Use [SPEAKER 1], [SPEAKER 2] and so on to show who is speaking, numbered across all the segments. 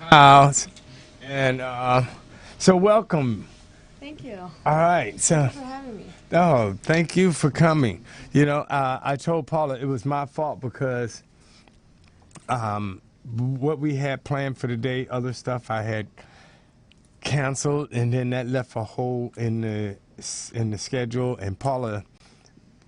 [SPEAKER 1] House. And so welcome.
[SPEAKER 2] Thank you.
[SPEAKER 1] All right. So,
[SPEAKER 2] Thank you for having me.
[SPEAKER 1] oh, thank you for coming. You know, I told Paula it was my fault because what we had planned for the day, other stuff I had canceled, and then that left a hole in the schedule. And Paula,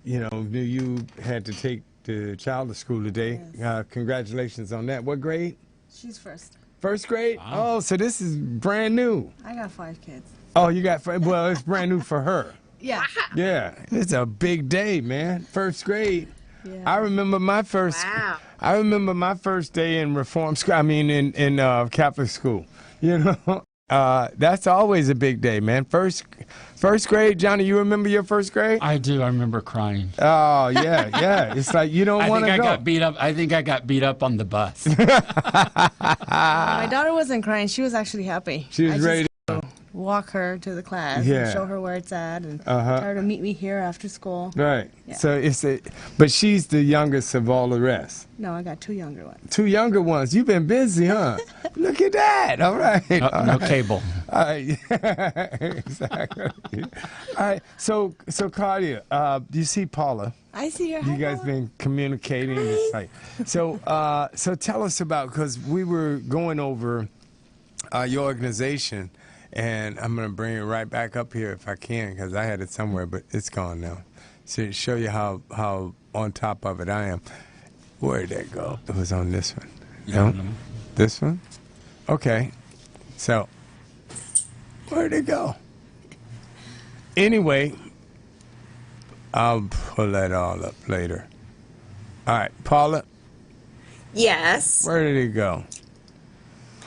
[SPEAKER 1] you know, knew you had to take the child to school today.
[SPEAKER 2] Yes.
[SPEAKER 1] Congratulations on that. What grade?
[SPEAKER 2] She's first.
[SPEAKER 1] First grade?
[SPEAKER 3] Wow.
[SPEAKER 1] Oh, so this is brand new.
[SPEAKER 2] I got 5 kids.
[SPEAKER 1] Oh, you got, well, it's brand new for her.
[SPEAKER 2] Yeah.
[SPEAKER 1] Yeah, it's a big day, man. First grade.
[SPEAKER 2] Yeah.
[SPEAKER 1] I remember my first.
[SPEAKER 4] Wow.
[SPEAKER 1] I remember my first day in reform school. I mean, in Catholic school. You know, that's always a big day, man. First grade, Johnny. You remember your first grade?
[SPEAKER 3] I do. I remember crying.
[SPEAKER 1] Oh yeah, yeah. It's like you don't want to go.
[SPEAKER 3] I got beat up. I think I got beat up on the bus.
[SPEAKER 2] My daughter wasn't crying. She was actually happy.
[SPEAKER 1] She was ready
[SPEAKER 2] to walk her to the class
[SPEAKER 1] Yeah.
[SPEAKER 2] and show her where it's at and
[SPEAKER 1] Uh-huh.
[SPEAKER 2] tell her to meet me here after school.
[SPEAKER 1] Right.
[SPEAKER 2] Yeah.
[SPEAKER 1] So but she's the youngest of all the rest.
[SPEAKER 2] No, I got 2 younger ones.
[SPEAKER 1] 2 younger ones. You've been busy, huh? Look at that. All right.
[SPEAKER 3] No,
[SPEAKER 1] All
[SPEAKER 3] no
[SPEAKER 1] right.
[SPEAKER 3] cable.
[SPEAKER 1] All right. Exactly. All right. So Claudia, you see Paula.
[SPEAKER 2] I see her.
[SPEAKER 1] You
[SPEAKER 2] Hi,
[SPEAKER 1] guys
[SPEAKER 2] Paula.
[SPEAKER 1] been communicating. It's like, so tell us about, because we were going over your organization, and I'm going to bring it right back up here if I can, because I had it somewhere, but it's gone now. So to show you how on top of it I am. Where did that go? It was on this one. No? This one? Okay. So, where'd it go? Anyway, I'll pull that all up later. All right, Paula,
[SPEAKER 4] Yes.
[SPEAKER 1] where did it go?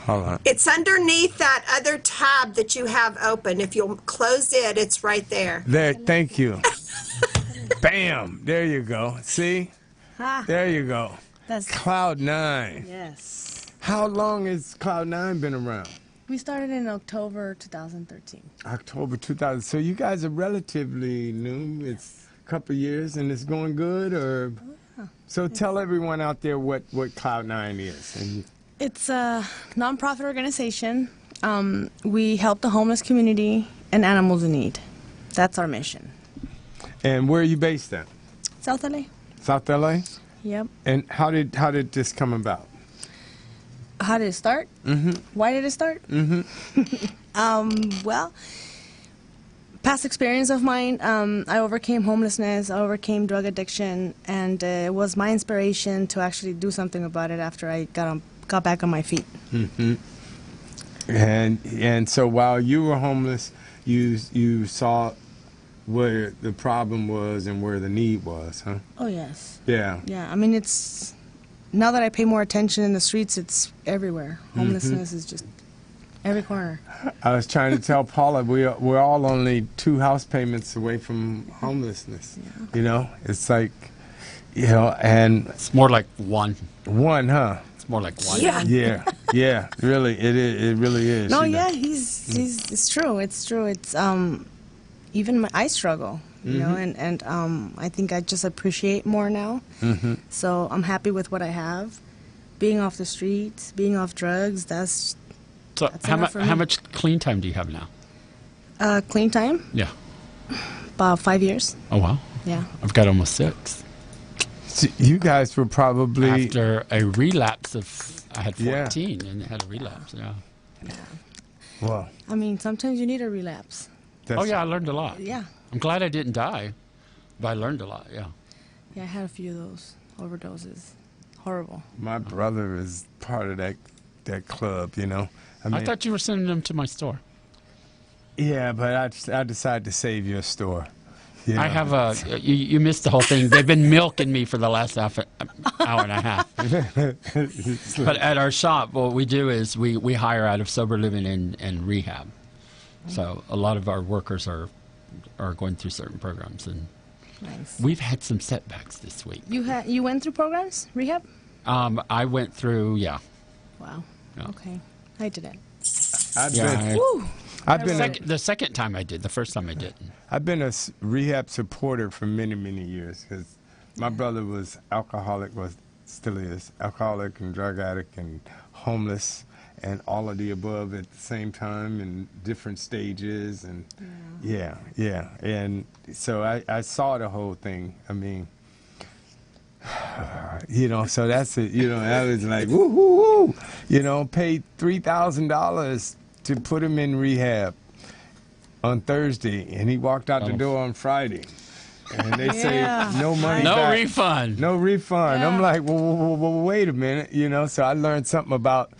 [SPEAKER 1] Hold on.
[SPEAKER 4] It's underneath that other tab that you have open. If you'll close it, it's right there.
[SPEAKER 1] There, thank you. Bam! There you go. See?
[SPEAKER 2] Ah,
[SPEAKER 1] There you go.
[SPEAKER 2] that's
[SPEAKER 1] Cloud9.
[SPEAKER 2] yes.
[SPEAKER 1] How long has Cloud9 been around?
[SPEAKER 2] We started in October 2013.
[SPEAKER 1] October 2000. So you guys are relatively new. It's a couple of years, and it's going good, or? So tell everyone out there what Cloud9 is. And
[SPEAKER 2] It's a nonprofit organization. We help the homeless community and animals in need. That's our mission.
[SPEAKER 1] and where are you based at?
[SPEAKER 2] South LA.
[SPEAKER 1] South LA?
[SPEAKER 2] Yep.
[SPEAKER 1] And how did this come about?
[SPEAKER 2] How did it start?
[SPEAKER 1] Mm-hmm.
[SPEAKER 2] Why did it start?
[SPEAKER 1] Mm-hmm.
[SPEAKER 2] Well, past experience of mine, I overcame homelessness, I overcame drug addiction, and it was my inspiration to actually do something about it after I got back on my feet.
[SPEAKER 1] Mm-hmm. And so while you were homeless, you saw where the problem was and where the need was, huh?
[SPEAKER 2] Oh, yes.
[SPEAKER 1] Yeah.
[SPEAKER 2] Yeah, I mean, it's, now that I pay more attention in the streets, it's everywhere. Homelessness is just every corner.
[SPEAKER 1] I was trying to tell Paula we're all only 2 house payments away from homelessness.
[SPEAKER 2] Yeah.
[SPEAKER 1] You know, it's like, you know, and
[SPEAKER 3] It's more like one.
[SPEAKER 1] one, huh?
[SPEAKER 3] It's more like one.
[SPEAKER 4] Yeah.
[SPEAKER 1] Yeah, yeah, really, it really is.
[SPEAKER 2] No,
[SPEAKER 1] you know.
[SPEAKER 2] yeah, it's true. It's true. It's even I struggle, you know, and I think I just appreciate more now.
[SPEAKER 1] Mm-hmm.
[SPEAKER 2] So I'm happy with what I have. Being off the streets, being off drugs, that's
[SPEAKER 3] So
[SPEAKER 2] That's enough for
[SPEAKER 3] how
[SPEAKER 2] me.
[SPEAKER 3] much clean time do you have now?
[SPEAKER 2] clean time.
[SPEAKER 3] Yeah.
[SPEAKER 2] About 5 years.
[SPEAKER 3] Oh wow.
[SPEAKER 2] Yeah.
[SPEAKER 3] I've got almost 6.
[SPEAKER 1] So you guys were probably
[SPEAKER 3] After a relapse of, I had
[SPEAKER 1] Yeah.
[SPEAKER 3] 14 and had a relapse. Yeah.
[SPEAKER 1] well.
[SPEAKER 2] I mean, sometimes you need a relapse.
[SPEAKER 1] That's,
[SPEAKER 3] Oh yeah, I learned a lot.
[SPEAKER 2] Yeah.
[SPEAKER 3] I'm glad I didn't die, but I learned a lot. Yeah.
[SPEAKER 2] Yeah, I had a few of those overdoses. Horrible.
[SPEAKER 1] My brother is part of that club, you know.
[SPEAKER 3] I thought you were sending them to my store.
[SPEAKER 1] Yeah, but I decided to save your store. Yeah.
[SPEAKER 3] I have a. You missed the whole thing. They've been milking me for the last hour and a half. But at our shop, what we do is we hire out of sober living and rehab. So a lot of our workers are going through certain programs, and
[SPEAKER 2] Nice.
[SPEAKER 3] we've had some setbacks this week.
[SPEAKER 2] You went through programs, rehab?
[SPEAKER 3] I went through,
[SPEAKER 2] Wow.
[SPEAKER 3] Yeah.
[SPEAKER 2] Okay. I didn't.
[SPEAKER 1] I've
[SPEAKER 3] Yeah,
[SPEAKER 1] been,
[SPEAKER 2] Woo.
[SPEAKER 1] I've been,
[SPEAKER 3] the second time I did. The first time I didn't.
[SPEAKER 1] I've been a rehab supporter for many, many years because my brother was alcoholic, still is alcoholic and drug addict and homeless and all of the above at the same time in different stages and yeah. And so I saw the whole thing. I mean, so that's it. I was like, woo, woo, woo. Paid $3,000 to put him in rehab on Thursday, and he walked out the door on Friday. And they say no money
[SPEAKER 3] No
[SPEAKER 1] back.
[SPEAKER 3] refund.
[SPEAKER 1] No refund.
[SPEAKER 2] Yeah.
[SPEAKER 1] I'm like, well, wait a minute. So I learned something about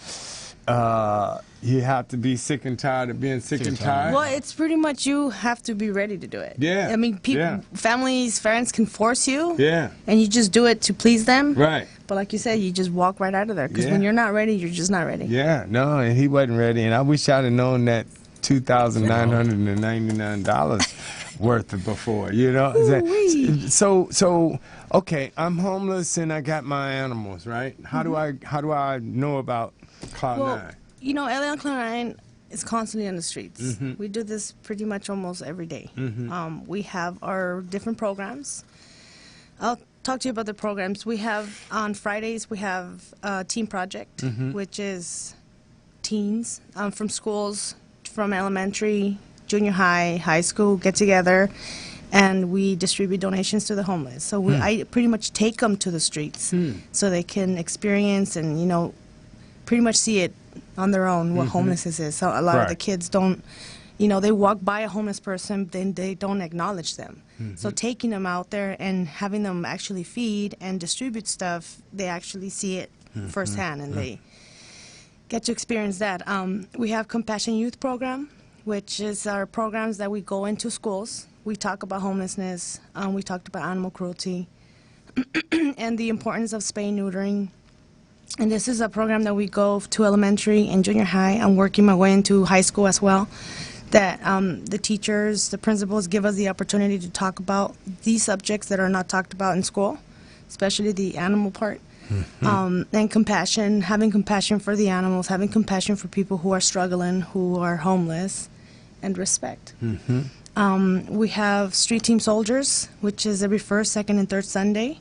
[SPEAKER 1] you have to be sick and tired of being sick and tired.
[SPEAKER 2] Well, it's pretty much you have to be ready to do it.
[SPEAKER 1] Yeah,
[SPEAKER 2] I mean, people,
[SPEAKER 1] yeah.
[SPEAKER 2] families, friends can force you.
[SPEAKER 1] Yeah.
[SPEAKER 2] And you just do it to please them.
[SPEAKER 1] Right.
[SPEAKER 2] But like you said, you just walk right out of there because
[SPEAKER 1] Yeah.
[SPEAKER 2] when you're not ready, you're just not ready.
[SPEAKER 1] Yeah, no, and he wasn't ready, and I wish I'd have known that $2,999 worth of before,
[SPEAKER 2] Ooh-wee.
[SPEAKER 1] So okay, I'm homeless and I got my animals, right? How do I know about Cloud9?
[SPEAKER 2] Well, LA Cloud 9 is constantly on the streets.
[SPEAKER 1] Mm-hmm.
[SPEAKER 2] We do this pretty much almost every day. We have our different programs. I'll talk to you about the programs. We have, on Fridays, we have a team project,
[SPEAKER 1] Mm-hmm.
[SPEAKER 2] which is teens from schools, from elementary, junior high, high school, get together, and we distribute donations to the homeless. So I pretty much take them to the streets so they can experience and, pretty much see it on their own what homelessness is. So a lot of the
[SPEAKER 1] Right.
[SPEAKER 2] kids don't, they walk by a homeless person, then they don't acknowledge them. So taking them out there and having them actually feed and distribute stuff, they actually see it firsthand and they get to experience that. We have Compassion Youth Program, which is our programs that we go into schools. We talk about homelessness. We talked about animal cruelty and the importance of spay neutering. And this is a program that we go to elementary and junior high. I'm working my way into high school as well. That the teachers, the principals give us the opportunity to talk about these subjects that are not talked about in school, especially the animal part. And compassion, having compassion for the animals, having compassion for people who are struggling, who are homeless, and respect. We have Street Team Soldiers, which is every first, second, and third Sunday.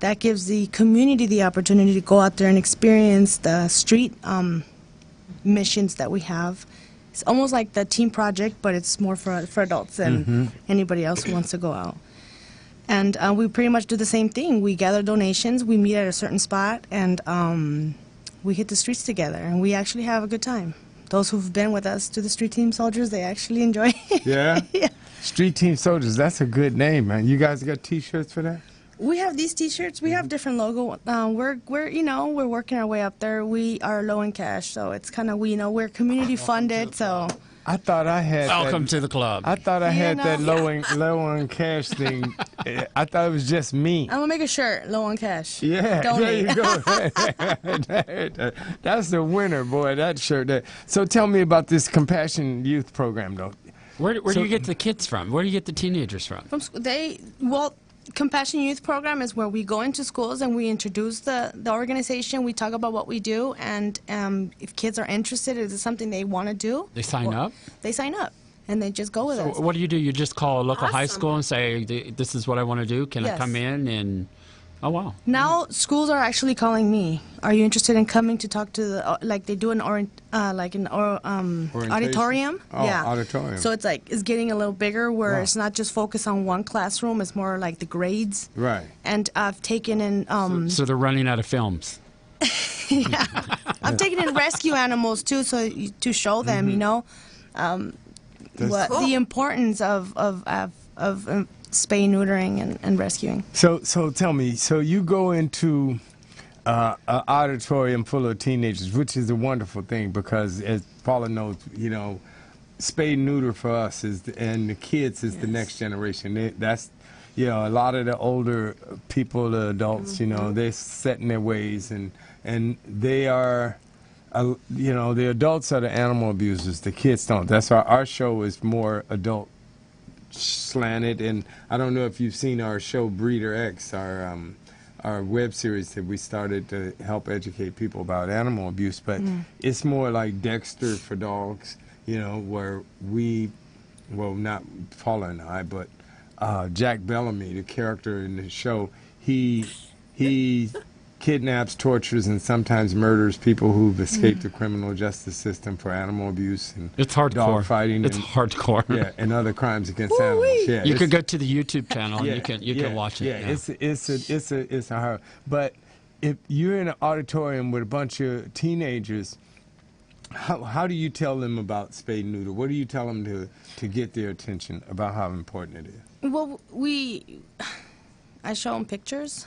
[SPEAKER 2] That gives the community the opportunity to go out there and experience the street missions that we have. It's almost like the team project, but it's more for adults than anybody else who wants to go out. And we pretty much do the same thing. We gather donations, we meet at a certain spot, and we hit the streets together, and we actually have a good time. Those who've been with us to the Street Team Soldiers, they actually enjoy it.
[SPEAKER 1] Yeah?
[SPEAKER 2] Yeah.
[SPEAKER 1] Street Team Soldiers, that's a good name, man. You guys got T-shirts for that?
[SPEAKER 2] We have these T-shirts. We have different logo. We're working our way up there. We are low in cash, so it's kind of we're community funded. So
[SPEAKER 1] I thought I had
[SPEAKER 3] Welcome
[SPEAKER 1] that.
[SPEAKER 3] to the club.
[SPEAKER 1] I thought I had that
[SPEAKER 2] know.
[SPEAKER 1] low on cash thing. I thought it was just me.
[SPEAKER 2] I'm gonna make a shirt, low on cash.
[SPEAKER 1] Yeah,
[SPEAKER 2] Donate.
[SPEAKER 1] there you go. That's the winner, boy. That shirt. There. So tell me about this Compassion Youth Program, though.
[SPEAKER 3] Where do you get the kids from? Where do you get the teenagers from?
[SPEAKER 2] Compassion Youth Program is where we go into schools and we introduce the organization. We talk about what we do, and if kids are interested, if it's something they want to do,
[SPEAKER 3] They sign up?
[SPEAKER 2] They sign up, and they just go with us.
[SPEAKER 3] So what do? You just call a local high
[SPEAKER 4] Awesome.
[SPEAKER 3] school and say, this is what I want to do. Can I
[SPEAKER 2] Yes.
[SPEAKER 3] come in? And oh, wow.
[SPEAKER 2] Now schools are actually calling me. Are you interested in coming to talk to the they do an auditorium?
[SPEAKER 1] Oh,
[SPEAKER 2] yeah,
[SPEAKER 1] auditorium.
[SPEAKER 2] So it's getting a little bigger where
[SPEAKER 1] Wow.
[SPEAKER 2] it's not just focused on one classroom. It's more like the grades.
[SPEAKER 1] Right.
[SPEAKER 2] And I've taken in
[SPEAKER 3] So they're running out of films.
[SPEAKER 2] I've taken in rescue animals too, to show them, what
[SPEAKER 4] Cool.
[SPEAKER 2] the importance of spay neutering and rescuing.
[SPEAKER 1] So tell me. So you go into an auditorium full of teenagers, which is a wonderful thing because, as Paula knows, spay neuter for us and the kids is the next generation. That's, you know, a lot of the older people, the adults, you know, they're set in their ways, and they are, you know, the adults are the animal abusers. The kids don't. That's why our show is more adult slanted. And I don't know if you've seen our show Breeder X, our web series that we started to help educate people about animal abuse, but it's more like Dexter for dogs, you know, where well, not Paula and I, but Jack Bellamy, the character in the show, he kidnaps, tortures, and sometimes murders people who've escaped the criminal justice system for animal abuse and
[SPEAKER 3] It's hardcore.
[SPEAKER 1] dog fighting.
[SPEAKER 3] It's
[SPEAKER 1] and,
[SPEAKER 3] hardcore.
[SPEAKER 1] Yeah, and other crimes against animals. Yeah,
[SPEAKER 3] You
[SPEAKER 1] it's-
[SPEAKER 3] could go to the YouTube channel and
[SPEAKER 1] yeah,
[SPEAKER 3] you can watch it.
[SPEAKER 1] Yeah, it's a horror. But if you're in an auditorium with a bunch of teenagers, how do you tell them about spay and neuter? What do you tell them to get their attention about how important it is?
[SPEAKER 2] Well, I show them pictures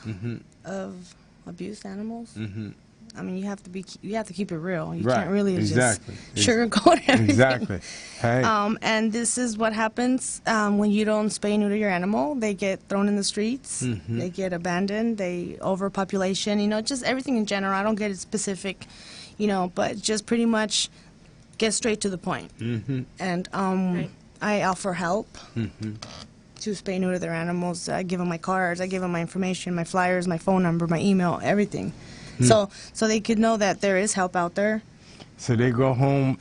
[SPEAKER 2] of abused animals. I mean, you have to keep it real. You
[SPEAKER 1] Right,
[SPEAKER 2] can't really
[SPEAKER 1] exactly.
[SPEAKER 2] just sugarcoat everything.
[SPEAKER 1] Exactly. Hey.
[SPEAKER 2] And this is what happens when you don't spay and neuter your animal. They get thrown in the streets. They get abandoned. They overpopulation. You know, just everything in general. I don't get it specific, you know, but just pretty much get straight to the point. And I offer help to spay and neuter their animals. I give them my cards. I give them my information, my flyers, my phone number, my email, everything. So they could know that there is help out there.
[SPEAKER 1] So they go home,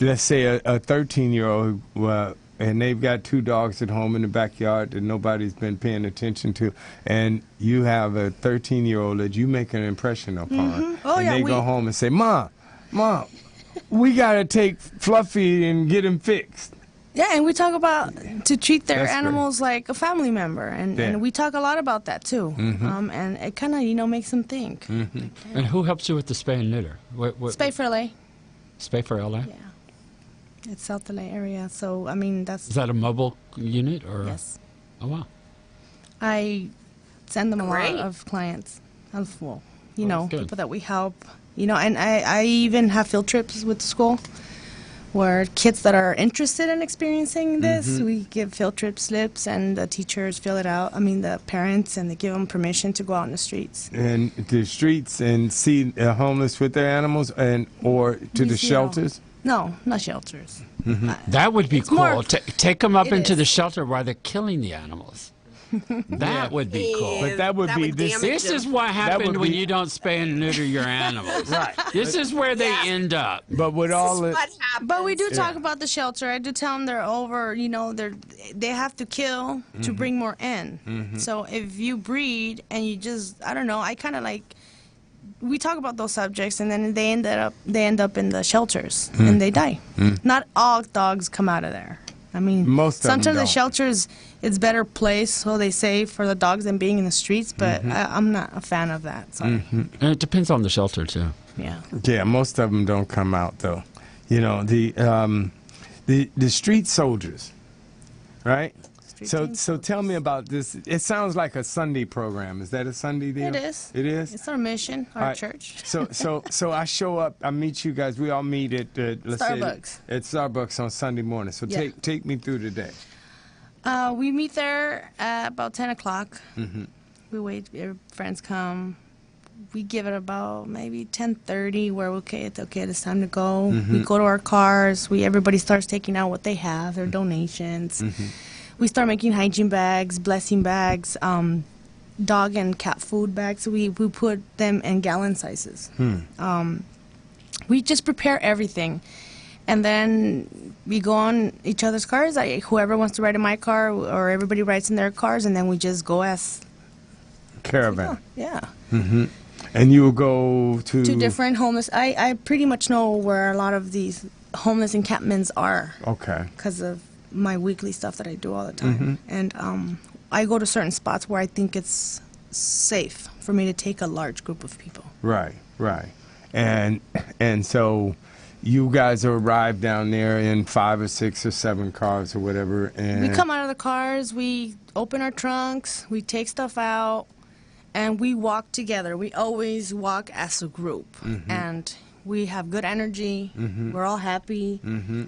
[SPEAKER 1] let's say a 13-year-old, and they've got 2 dogs at home in the backyard that nobody's been paying attention to, and you have a 13-year-old that you make an impression upon,
[SPEAKER 2] Oh,
[SPEAKER 1] and
[SPEAKER 2] yeah,
[SPEAKER 1] they go home and say, Mom, we got to take Fluffy and get him fixed.
[SPEAKER 2] Yeah, and we talk about to treat their
[SPEAKER 1] That's great.
[SPEAKER 2] animals like a family member, and,
[SPEAKER 1] Yeah.
[SPEAKER 2] and we talk a lot about that too. And it kind of, you know, makes them think.
[SPEAKER 3] And who helps you with the spay and neuter? What,
[SPEAKER 2] Spay for LA.
[SPEAKER 3] Spay for LA?
[SPEAKER 2] Yeah. It's South LA area, so I mean that's
[SPEAKER 3] Is that a mobile unit or?
[SPEAKER 2] yes.
[SPEAKER 3] Oh wow.
[SPEAKER 2] I send them a
[SPEAKER 4] Great.
[SPEAKER 2] lot of clients. Well, you
[SPEAKER 3] Oh,
[SPEAKER 2] know,
[SPEAKER 3] that's good.
[SPEAKER 2] people that we help. You know, and I even have field trips with the school where kids that are interested in experiencing this, we give field trip slips and the teachers fill it out. I mean, the parents, and they give them permission to go out in the streets.
[SPEAKER 1] And the streets and see the homeless with their animals, or to
[SPEAKER 2] We
[SPEAKER 1] the
[SPEAKER 2] see it all.
[SPEAKER 1] shelters.
[SPEAKER 2] No, not shelters.
[SPEAKER 3] That would be
[SPEAKER 2] It's more
[SPEAKER 3] cool.
[SPEAKER 2] of-
[SPEAKER 3] Take them up
[SPEAKER 2] it
[SPEAKER 3] into
[SPEAKER 2] is.
[SPEAKER 3] the shelter while they're killing the animals. That would be cool.
[SPEAKER 1] But that would be this-
[SPEAKER 4] damage
[SPEAKER 3] This
[SPEAKER 4] them.
[SPEAKER 3] is what
[SPEAKER 1] would
[SPEAKER 3] happened when
[SPEAKER 1] be-
[SPEAKER 3] you don't spay and neuter your animals.
[SPEAKER 1] Right.
[SPEAKER 3] This is where they
[SPEAKER 4] Yeah.
[SPEAKER 3] end up.
[SPEAKER 1] But with
[SPEAKER 4] This
[SPEAKER 1] all
[SPEAKER 4] is
[SPEAKER 1] the
[SPEAKER 4] what happens.
[SPEAKER 2] But we do talk
[SPEAKER 1] Yeah.
[SPEAKER 2] about the shelter. I do tell them they're over, you know, they have to kill to bring more in. So if you breed and you just, I don't know, I kind of like, we talk about those subjects and then they end up in the shelters and they die. Not all dogs come out of there. I mean,
[SPEAKER 1] Most of them
[SPEAKER 2] sometimes the
[SPEAKER 1] don't.
[SPEAKER 2] shelters, it's better place, so they say, for the dogs than being in the streets, but I'm not a fan of that. So,
[SPEAKER 3] And it depends on the shelter too.
[SPEAKER 2] yeah.
[SPEAKER 1] Yeah, most of them don't come out though. You know, the street soldiers, right?
[SPEAKER 2] Street
[SPEAKER 1] So
[SPEAKER 2] team
[SPEAKER 1] tell me about this. It sounds like a Sunday program. Is that a Sunday deal?
[SPEAKER 2] It is.
[SPEAKER 1] It is.
[SPEAKER 2] It's our mission, our
[SPEAKER 1] All right.
[SPEAKER 2] church.
[SPEAKER 1] So I show up. I meet you guys. We all meet at let's
[SPEAKER 2] Starbucks.
[SPEAKER 1] say at Starbucks on Sunday morning. So
[SPEAKER 2] Yeah.
[SPEAKER 1] take me through the day.
[SPEAKER 2] We meet there at about 10 o'clock. We wait, friends come. We give it about maybe 10:30 where, okay, it's time to go. We go to our cars. Everybody starts taking out what they have, their donations. We start making hygiene bags, blessing bags, dog and cat food bags. We put them in gallon sizes. We just prepare everything. And then we go on each other's cars. Whoever wants to ride in my car, or everybody rides in their cars, and then we just go as
[SPEAKER 1] Caravan.
[SPEAKER 2] yeah.
[SPEAKER 1] And you will go to
[SPEAKER 2] 2 different homeless. I pretty much know where a lot of these homeless encampments are
[SPEAKER 1] Okay.
[SPEAKER 2] because of my weekly stuff that I do all the time. And I go to certain spots where I think it's safe for me to take a large group of people.
[SPEAKER 1] Right. And so you guys arrive down there in 5 or 6 or 7 cars or whatever, and
[SPEAKER 2] We come out of the cars, we open our trunks, we take stuff out, and we walk together. We always walk as a group. And We have good energy. We're all happy.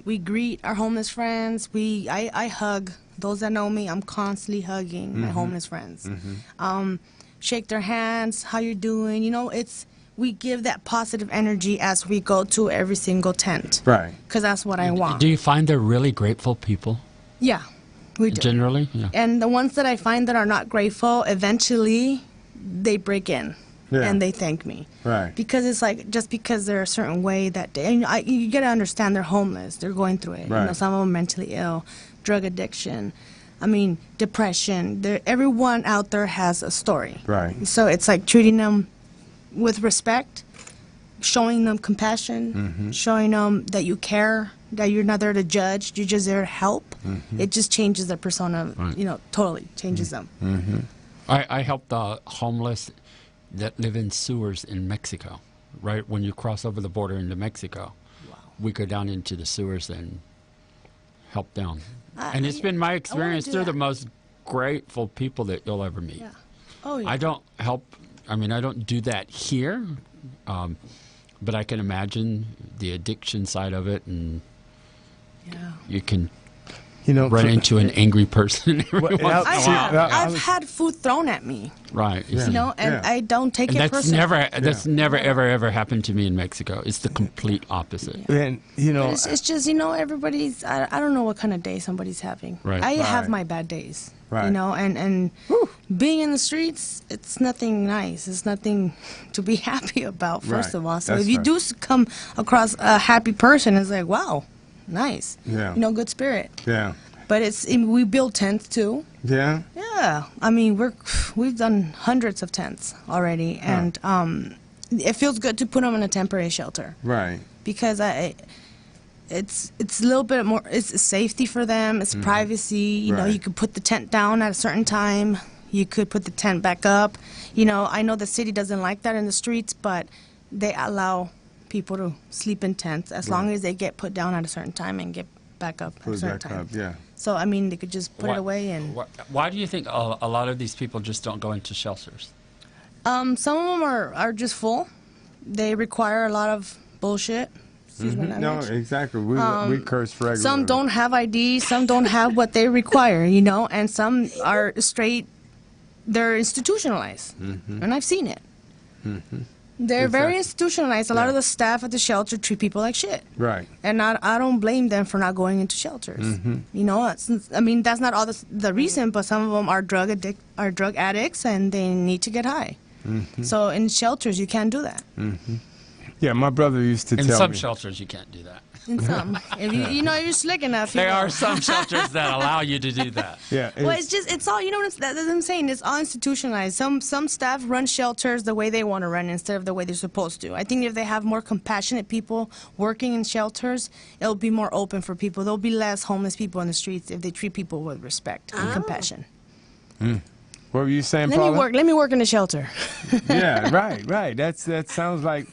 [SPEAKER 2] We greet our homeless friends. I hug those that know me. I'm constantly hugging my homeless friends. Shake their hands. How you doing? You know, we give that positive energy as we go to every single tent.
[SPEAKER 1] Right.
[SPEAKER 2] Because that's what I want.
[SPEAKER 3] Do you find they're really grateful people?
[SPEAKER 2] Yeah, we do.
[SPEAKER 3] Generally? Yeah.
[SPEAKER 2] And the ones that I find that are not grateful, eventually they break in.
[SPEAKER 1] Yeah.
[SPEAKER 2] And they thank me.
[SPEAKER 1] Right.
[SPEAKER 2] Because it's like, just because they're a certain way that day, and you got to understand they're homeless. They're going through it.
[SPEAKER 1] Right.
[SPEAKER 2] You know, some of them mentally ill, drug addiction, depression. Everyone out there has a story.
[SPEAKER 1] Right.
[SPEAKER 2] So it's like treating them with respect, showing them compassion, showing them that you care, that you're not there to judge, you're just there to help. It just changes their persona, totally changes them.
[SPEAKER 3] I help the homeless that live in sewers in Mexico. Right when you cross over the border into Mexico, we go down into the sewers and help them. And it's been my experience. They're the most grateful people that you'll ever meet.
[SPEAKER 2] Yeah. Oh, yeah.
[SPEAKER 3] I don't do that here, but I can imagine the addiction side of it, and you can run into an angry person every once in a while.
[SPEAKER 2] I've had food thrown at me.
[SPEAKER 3] Right.
[SPEAKER 2] I don't take it personally.
[SPEAKER 3] That's never ever happened to me in Mexico. It's the complete opposite.
[SPEAKER 1] And
[SPEAKER 2] it's just everybody's. I don't know what kind of day somebody's having.
[SPEAKER 3] Right.
[SPEAKER 2] I have my bad days.
[SPEAKER 1] Right.
[SPEAKER 2] And being in the streets, it's nothing nice. It's nothing to be happy about. First of all, so if you do come across a happy person, it's like, wow, nice.
[SPEAKER 1] Yeah.
[SPEAKER 2] Good spirit.
[SPEAKER 1] Yeah.
[SPEAKER 2] But we build tents too.
[SPEAKER 1] Yeah.
[SPEAKER 2] Yeah, we've done hundreds of tents already, and it feels good to put them in a temporary shelter.
[SPEAKER 1] Right.
[SPEAKER 2] Because it's a little bit more. It's safety for them. It's privacy. You could put the tent down at a certain time. You could put the tent back up. I know the city doesn't like that in the streets, but they allow people to sleep in tents as long as they get put down at a certain time and get back up at a certain time.
[SPEAKER 1] Yeah.
[SPEAKER 2] So they could just put it away and.
[SPEAKER 3] Why do you think a lot of these people just don't go into shelters?
[SPEAKER 2] Some of them are just full. They require a lot of bullshit. Excuse my language.
[SPEAKER 1] No, exactly. We curse regularly.
[SPEAKER 2] Some don't have ID. Some don't have what they require. And some are straight. They're institutionalized, and I've seen it. They're very institutionalized. A lot of the staff at the shelter treat people like shit.
[SPEAKER 1] Right.
[SPEAKER 2] And I don't blame them for not going into shelters. That's not all the reason, but some of them are drug addicts and they need to get high. So in shelters, you can't do that.
[SPEAKER 1] Yeah, my brother used to tell me.
[SPEAKER 3] In some shelters, you can't do that.
[SPEAKER 2] In some. If you're slick enough.
[SPEAKER 3] There are some shelters that allow you to do that.
[SPEAKER 1] Yeah.
[SPEAKER 2] It's all, that's what I'm saying. It's all institutionalized. Some staff run shelters the way they want to run instead of the way they're supposed to. I think if they have more compassionate people working in shelters, it'll be more open for people. There'll be less homeless people in the streets if they treat people with respect and compassion.
[SPEAKER 1] What were you saying, Paula?
[SPEAKER 2] Let me work in the shelter.
[SPEAKER 1] Yeah, right. That sounds like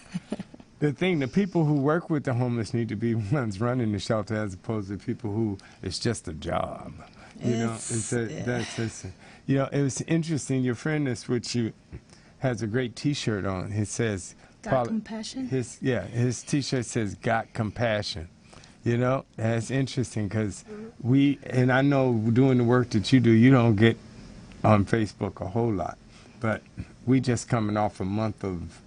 [SPEAKER 1] the thing. The people who work with the homeless need to be ones running the shelter as opposed to people who it's just a job. It was interesting. Your friend that's with you has a great T-shirt on. It says,
[SPEAKER 2] "Got compassion."
[SPEAKER 1] His T-shirt says, "Got compassion." That's interesting because and I know doing the work that you do, you don't get on Facebook a whole lot, but we just coming off a month of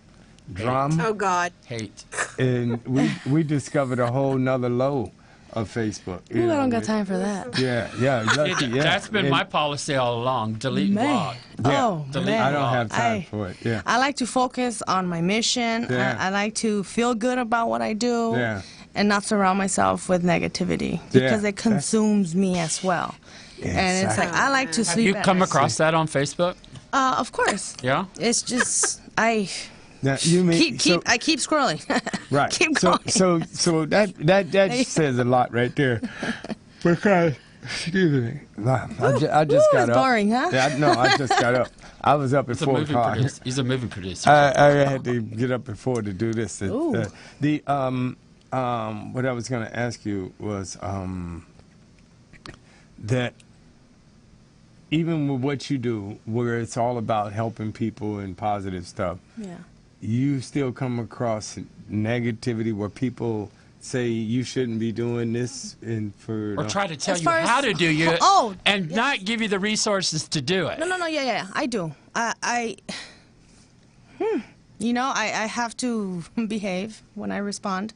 [SPEAKER 1] drama.
[SPEAKER 4] Oh God.
[SPEAKER 3] Hate.
[SPEAKER 1] And we discovered a whole nother low of Facebook.
[SPEAKER 2] I don't got time for that.
[SPEAKER 1] Yeah.
[SPEAKER 3] That's been my policy all along. Delete blog.
[SPEAKER 2] Yeah.
[SPEAKER 3] Delete
[SPEAKER 1] I don't have time for it. Yeah.
[SPEAKER 2] I like to focus on my mission.
[SPEAKER 1] Yeah.
[SPEAKER 2] I like to feel good about what I do.
[SPEAKER 1] Yeah.
[SPEAKER 2] And not surround myself with negativity because it consumes me as well. And it's like I like to sleep.
[SPEAKER 3] Have you come across that on Facebook?
[SPEAKER 2] Of course.
[SPEAKER 3] Yeah.
[SPEAKER 2] It's just I keep scrolling.
[SPEAKER 1] Right.
[SPEAKER 2] Keep going.
[SPEAKER 1] So that says a lot right there. Because excuse me, I just got up.
[SPEAKER 2] Boring, huh?
[SPEAKER 1] I just got up. I was up at 4 o'clock.
[SPEAKER 3] He's a movie producer.
[SPEAKER 1] I had to get up at 4 to do this. What I was going to ask you was that even with what you do, where it's all about helping people and positive stuff, you still come across negativity where people say you shouldn't be doing this and for
[SPEAKER 3] Or try to tell
[SPEAKER 2] As
[SPEAKER 3] you
[SPEAKER 2] far as-
[SPEAKER 3] how to do it
[SPEAKER 2] Oh,
[SPEAKER 3] and
[SPEAKER 2] yes.
[SPEAKER 3] not give you the resources to do it.
[SPEAKER 2] No, yeah, I do. You know, I have to behave when I respond.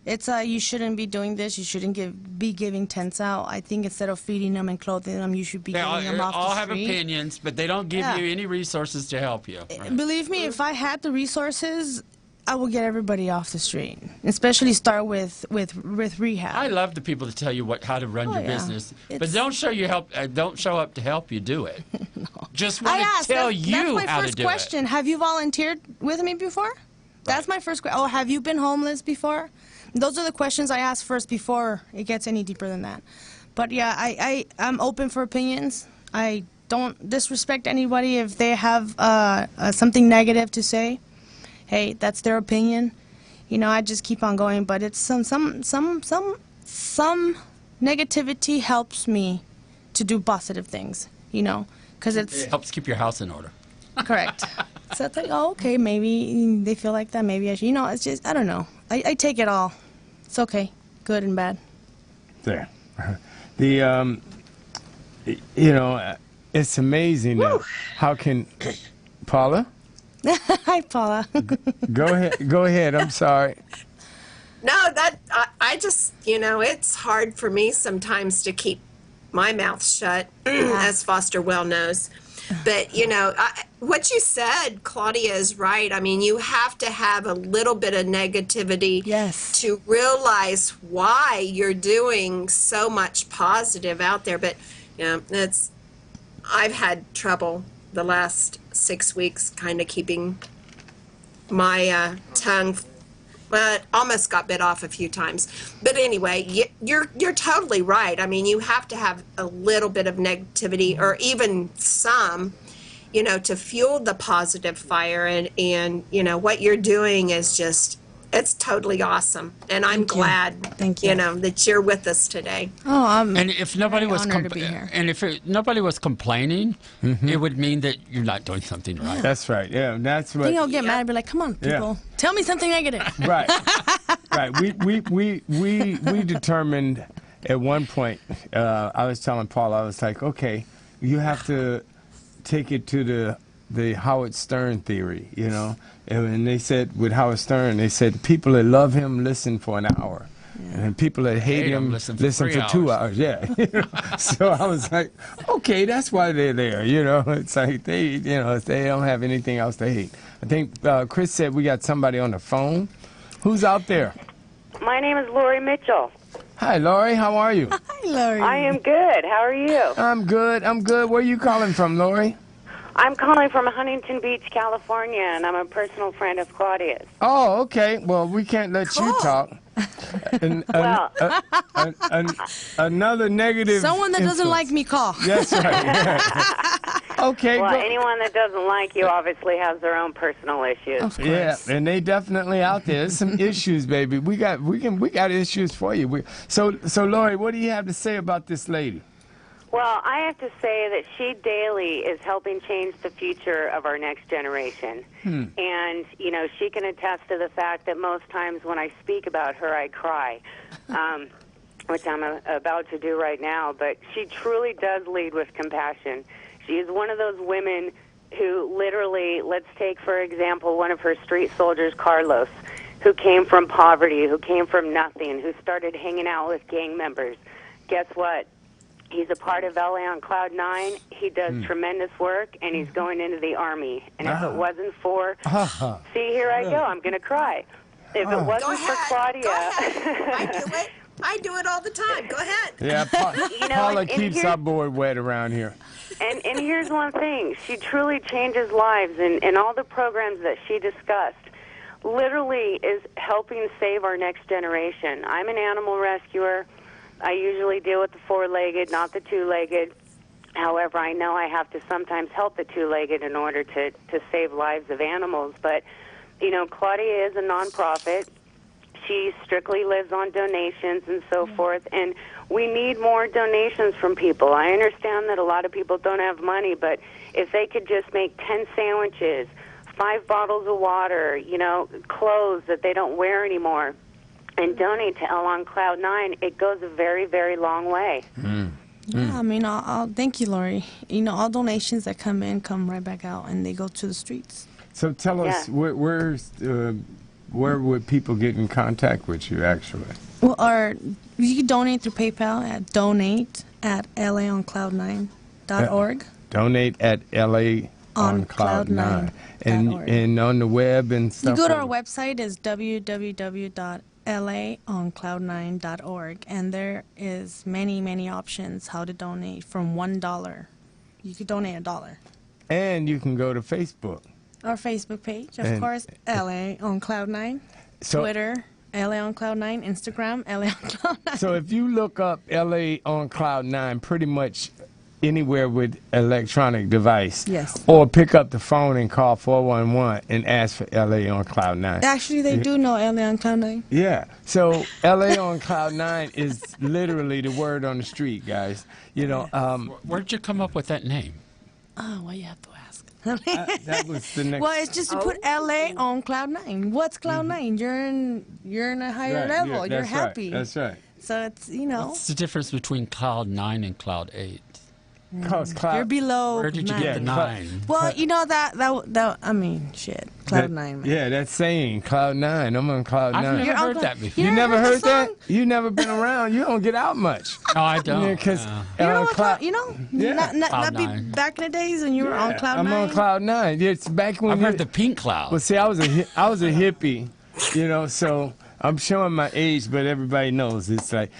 [SPEAKER 2] It's you shouldn't be doing this. You shouldn't be giving tents out. I think instead of feeding them and clothing them, you should be
[SPEAKER 3] They
[SPEAKER 2] giving them off
[SPEAKER 3] all
[SPEAKER 2] the
[SPEAKER 3] have
[SPEAKER 2] street.
[SPEAKER 3] opinions, but they don't give
[SPEAKER 2] Yeah.
[SPEAKER 3] you any resources to help you. Right.
[SPEAKER 2] Believe me, if I had the resources, I will get everybody off the street. Especially start with rehab.
[SPEAKER 3] I love the people that tell you how to run your
[SPEAKER 2] yeah.
[SPEAKER 3] business, but
[SPEAKER 2] It's-
[SPEAKER 3] don't show up to help you do it. Just
[SPEAKER 2] I
[SPEAKER 3] want
[SPEAKER 2] asked.
[SPEAKER 3] to tell
[SPEAKER 2] That's
[SPEAKER 3] you
[SPEAKER 2] my
[SPEAKER 3] how to
[SPEAKER 2] first
[SPEAKER 3] do
[SPEAKER 2] question. Have you volunteered with me before? That's my first question. Oh, have you been homeless before? Those are the questions I ask first before it gets any deeper than that. But yeah, I'm open for opinions. I don't disrespect anybody if they have something negative to say. Hey, that's their opinion. You know, I just keep on going. But it's some negativity helps me to do positive things. You know, because it's
[SPEAKER 3] It helps keep your house in order.
[SPEAKER 2] correct. So it's like, oh, okay, maybe they feel like that. Maybe I should. You know, it's just I don't know. I take it all. It's okay, good and bad.
[SPEAKER 1] there. The you know, it's amazing how can Paula
[SPEAKER 2] Hi, Paula.
[SPEAKER 1] go ahead. I'm sorry.
[SPEAKER 4] No, I just, you know, it's hard for me sometimes to keep my mouth shut, as Foster well knows. But, you know, what you said, Claudia, is right. I mean, you have to have a little bit of negativity
[SPEAKER 2] Yes.
[SPEAKER 4] to realize why you're doing so much positive out there. But, you know, I've had trouble the last 6 weeks kind of keeping my tongue. But almost got bit off a few times. But anyway, you're totally right. I mean, you have to have a little bit of negativity, or even some, you know, to fuel the positive fire. And you know what you're doing is just, it's totally awesome. And I'm glad,
[SPEAKER 2] Thank you.
[SPEAKER 4] you know, that you're with us today.
[SPEAKER 2] Oh,
[SPEAKER 3] And if nobody
[SPEAKER 2] very
[SPEAKER 3] was
[SPEAKER 2] honored to be here.
[SPEAKER 3] nobody was complaining, it would mean that you're not doing something right.
[SPEAKER 1] That's right. Yeah, that's
[SPEAKER 2] I think I'll
[SPEAKER 1] what.
[SPEAKER 2] get mad and be like, come on, people. Tell me something negative.
[SPEAKER 1] Right. Right. We determined at one point. I was telling Paul, I was like, okay, you have to take it to the Howard Stern theory, you know. And they said with Howard Stern, they said people that love him listen for an hour. And then people that hate him listen for 2 hours. Yeah. You know? So I was like, okay, that's why they're there. You know, it's like they don't have anything else to hate. I think Chris said we got somebody on the phone. Who's out there?
[SPEAKER 5] My name is Lori Mitchell.
[SPEAKER 1] Hi, Lori. How are you?
[SPEAKER 2] Hi, Lori.
[SPEAKER 5] I am good. How are you?
[SPEAKER 1] I'm good. Where are you calling from, Lori?
[SPEAKER 5] I'm calling from Huntington Beach, California, and I'm a personal friend of Claudia's.
[SPEAKER 1] Oh, okay. Well, we can't let you talk.
[SPEAKER 5] Well,
[SPEAKER 1] Another negative.
[SPEAKER 2] Someone that doesn't
[SPEAKER 1] influence.
[SPEAKER 2] like me, call.
[SPEAKER 1] That's right. Okay.
[SPEAKER 5] well,
[SPEAKER 1] go.
[SPEAKER 5] anyone that doesn't like you obviously has their own personal issues.
[SPEAKER 2] Of course.
[SPEAKER 1] Yeah, and they definitely out there. There's some issues, baby. We got issues for you. So Lori, what do you have to say about this lady?
[SPEAKER 5] Well, I have to say that she daily is helping change the future of our next generation. And, you know, she can attest to the fact that most times when I speak about her, I cry, which I'm about to do right now. But she truly does lead with compassion. She is one of those women who literally, let's take, for example, one of her street soldiers, Carlos, who came from poverty, who came from nothing, who started hanging out with gang members. Guess what? He's a part of LA on Cloud 9. He does tremendous work, and he's going into the Army. And if it wasn't for... See, here I go. I'm going to cry. If it
[SPEAKER 4] Go
[SPEAKER 5] wasn't for
[SPEAKER 4] ahead.
[SPEAKER 5] Claudia...
[SPEAKER 4] Go ahead. I do it all the time. Go ahead.
[SPEAKER 1] Yeah,
[SPEAKER 5] You know,
[SPEAKER 1] Paula
[SPEAKER 5] and
[SPEAKER 1] keeps
[SPEAKER 5] here's-
[SPEAKER 1] our board wet around here.
[SPEAKER 5] And here's one thing. She truly changes lives, and all the programs that she discussed literally is helping save our next generation. I'm an animal rescuer. I usually deal with the four-legged, not the two-legged. However, I know I have to sometimes help the two-legged in order to save lives of animals. But, you know, Claudia is a nonprofit. She strictly lives on donations and so forth. And we need more donations from people. I understand that a lot of people don't have money, but if they could just make 10 sandwiches 5 bottles of water, clothes that they don't wear anymore, and donate to L on Cloud 9, it goes a very, very long way.
[SPEAKER 2] Yeah, I mean, I'll thank you, Lori. All donations that come in come right back out, and they go to the streets.
[SPEAKER 1] So tell us, where would people get in contact with you, actually?
[SPEAKER 2] Well, you can donate through PayPal at donate@laoncloud9.org.
[SPEAKER 1] Donate at laoncloud9. And on the web and stuff?
[SPEAKER 2] You go to our website, is www.laoncloud9.org, and there is many, many options how to donate from $1. You could donate $1.
[SPEAKER 1] And you can go to Facebook.
[SPEAKER 2] Our Facebook page, of course, LA on Cloud 9.
[SPEAKER 1] So,
[SPEAKER 2] Twitter, LA on Cloud 9. Instagram, LA on Cloud 9.
[SPEAKER 1] So if you look up LA on Cloud 9, pretty much anywhere with electronic device.
[SPEAKER 2] Yes.
[SPEAKER 1] Or pick up the phone and call 411 and ask for LA on Cloud 9.
[SPEAKER 2] Actually, they do know LA on Cloud 9.
[SPEAKER 1] Yeah. So LA on Cloud 9 is literally the word on the street, guys.
[SPEAKER 3] Where'd you come up with that name?
[SPEAKER 2] Oh, well, you have to ask.
[SPEAKER 1] That was the next.
[SPEAKER 2] Well, it's just you put LA on Cloud 9. What's Cloud 9? You're in a higher level. You're happy.
[SPEAKER 1] Right, that's right.
[SPEAKER 2] So it's,
[SPEAKER 3] What's the difference between Cloud 9 and Cloud 8?
[SPEAKER 2] You're below.
[SPEAKER 3] Where did you
[SPEAKER 2] 9.
[SPEAKER 3] get the 9?
[SPEAKER 2] Well, shit. Cloud 9, man.
[SPEAKER 1] Yeah, that's saying Cloud 9. I'm on Cloud 9.
[SPEAKER 3] I've never heard that before.
[SPEAKER 1] You never heard that? You never been around. You don't get out much.
[SPEAKER 3] No, I don't.
[SPEAKER 1] Because
[SPEAKER 2] not
[SPEAKER 3] Cloud
[SPEAKER 2] be
[SPEAKER 3] 9.
[SPEAKER 2] back in the days when you were on Cloud 9.
[SPEAKER 1] I'm on Cloud 9. It's back when
[SPEAKER 3] I've heard the pink cloud.
[SPEAKER 1] Well, see, I was a hippie, so I'm showing my age, but everybody knows it's like